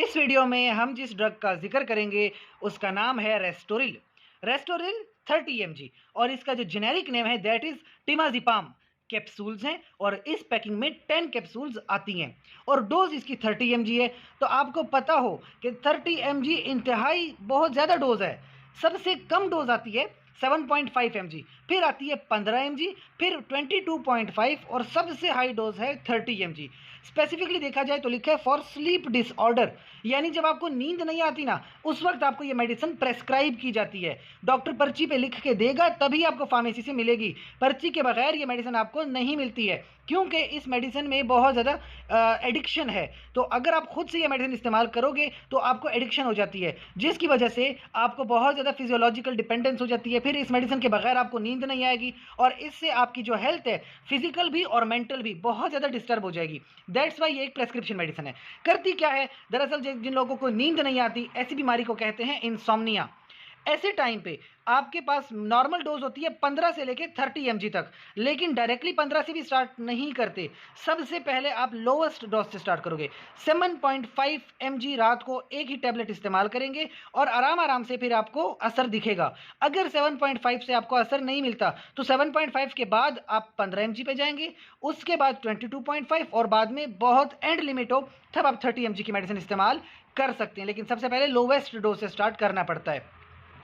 इस वीडियो में हम जिस ड्रग का जिक्र करेंगे उसका नाम है रेस्टोरिल। रेस्टोरिल 30 mg और इसका जो जेनेरिक नेम है दैट इज टिमाजिपाम। कैप्सूल्स हैं और इस पैकिंग में 10 कैप्सूल्स आती हैं और डोज इसकी 30 mg है। तो आपको पता हो कि 30 mg इंतहाई बहुत ज़्यादा डोज है। सबसे कम डोज आती है 7.5 mg, फिर आती है 15 mg, फिर 22.5 और सबसे हाई डोज है 30 mg। स्पेसिफिकली देखा जाए तो लिखा है फॉर स्लीप डिसऑर्डर, यानी जब आपको नींद नहीं आती ना उस वक्त आपको ये मेडिसिन प्रेस्क्राइब की जाती है। डॉक्टर पर्ची पे लिख के देगा तभी आपको फार्मेसी से मिलेगी, पर्ची के बगैर ये मेडिसिन आपको नहीं मिलती है क्योंकि इस मेडिसिन में बहुत ज़्यादा एडिक्शन है। तो अगर आप खुद से ये मेडिसिन इस्तेमाल करोगे तो आपको एडिक्शन हो जाती है जिसकी वजह से आपको बहुत ज़्यादा फिजियोलॉजिकल डिपेंडेंस हो जाती है। फिर इस मेडिसिन के बगैर आपको नींद नहीं आएगी और इससे आपकी जो हेल्थ है फिजिकल भी और मेंटल भी बहुत ज़्यादा डिस्टर्ब हो जाएगी। दैट्स वाई ये एक प्रेस्क्रिप्शन मेडिसिन है। करती क्या है, दरअसल जिन लोगों को नींद नहीं आती ऐसी बीमारी को कहते हैं इंसोम्निया। ऐसे टाइम पे आपके पास नॉर्मल डोज होती है 15 से लेके 30 mg तक, लेकिन डायरेक्टली 15 से भी स्टार्ट नहीं करते। सबसे पहले आप लोवेस्ट डोज से स्टार्ट करोगे। 7.5 mg रात को एक ही टैबलेट इस्तेमाल करेंगे और आराम आराम से फिर आपको असर दिखेगा। अगर 7.5 से आपको असर नहीं मिलता तो 7.5 के बाद आप 15 mg पे जाएंगे, उसके बाद 22.5 और बाद में बहुत एंड लिमिट हो तब आप 30 mg की मेडिसिन इस्तेमाल कर सकते हैं। लेकिन सबसे पहले लोवेस्ट डोज से स्टार्ट करना पड़ता है।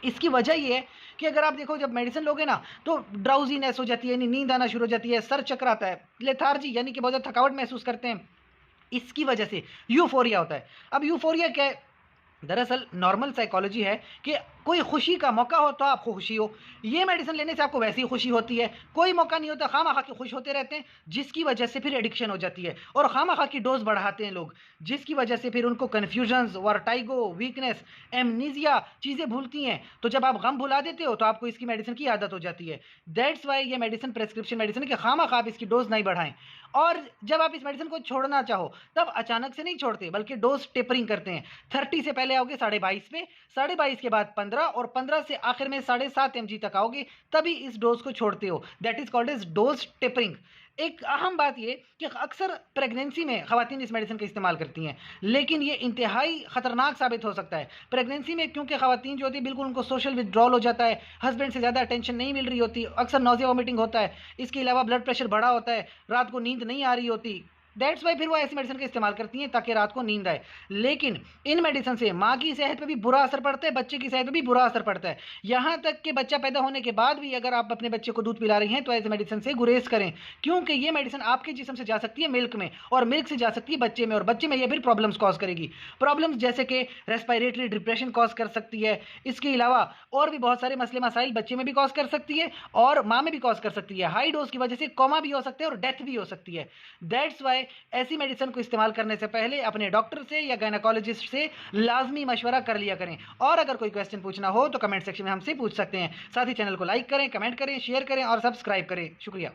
इसकी वजह ये है कि अगर आप देखो जब मेडिसिन लोगे ना तो ड्राउजीनेस हो जाती है, नींद आना शुरू हो जाती है, सर चकराता है, लेथार्जी यानी कि बहुत ज़्यादा थकावट महसूस करते हैं। इसकी वजह से यूफोरिया होता है। अब यूफोरिया क्या है, दरअसल नॉर्मल साइकोलॉजी है कि कोई खुशी का मौका हो तो आपको खुशी हो। ये मेडिसिन लेने से आपको वैसी खुशी होती है, कोई मौका नहीं होता खामा खा के खुश होते रहते हैं, जिसकी वजह से फिर एडिक्शन हो जाती है और खामा खा की डोज बढ़ाते हैं लोग, जिसकी वजह से फिर उनको कन्फ्यूजन, वर्टाइगो, वीकनेस, एमनीजिया चीज़ें भूलती हैं। तो जब आप गम भुला देते हो तो आपको इसकी मेडिसिन की आदत हो जाती है। दैट्स वाई ये मेडिसिन प्रेस्क्रिप्शन मेडिसिन है कि खामा खा आप इसकी डोज नहीं बढ़ाएं। और जब आप इस मेडिसिन को छोड़ना चाहो तब अचानक से नहीं छोड़ते बल्कि डोज टेपरिंग करते हैं। 30 से पहले आओगे 22.5 पे, 22.5 के बाद 15 और 15 से आखिर में 7.5 mg तक आओगे तभी इस डोज को छोड़ते हो। That is called as dose tapering. एक अहम बात ये कि अक्सर प्रेगनेंसी में खवातीन इस मेडिसिन का इस्तेमाल करती हैं, लेकिन ये इंतहाई खतरनाक साबित हो सकता है प्रेगनेंसी में, क्योंकि खवातीन जो होती है बिल्कुल उनको सोशल विड्रॉल हो जाता है, हस्बैंड से ज़्यादा अटेंशन नहीं मिल रही होती, अक्सर नॉजिया वॉमिटिंग होता है, इसके अलावा ब्लड प्रेशर बढ़ा होता है, रात को नींद नहीं आ रही होती। दैट्स वाई फिर वो ऐसी मेडिसिन का इस्तेमाल करती हैं ताकि रात को नींद आए। लेकिन इन मेडिसिन से माँ की सेहत पे भी बुरा असर पड़ता है, बच्चे की सेहत पे भी बुरा असर पड़ता है। यहाँ तक कि बच्चा पैदा होने के बाद भी अगर आप अपने बच्चे को दूध पिला रही हैं तो ऐसे मेडिसिन से गुरेज करें, क्योंकि ये मेडिसिन आपके जिस्म से जा सकती है मिल्क में और मिल्क से जा सकती है बच्चे में और बच्चे में ये फिर प्रॉब्लम्स कॉज करेगी। प्रॉब्लम्स जैसे कि रेस्पिरेटरी डिप्रेशन कॉज कर सकती है, इसके अलावा और भी बहुत सारे मसले मसाइल बच्चे में भी कॉज कर सकती है और माँ में भी कॉज कर सकती है। हाई डोज की वजह से कोमा भी हो सकता है और डेथ भी हो सकती है। दैट्स वाई ऐसी मेडिसिन को इस्तेमाल करने से पहले अपने डॉक्टर से या गायनेकोलॉजिस्ट से लाजमी मशवरा कर लिया करें। और अगर कोई क्वेश्चन पूछना हो तो कमेंट सेक्शन में हमसे पूछ सकते हैं। साथ ही चैनल को लाइक करें, कमेंट करें, शेयर करें और सब्सक्राइब करें। शुक्रिया।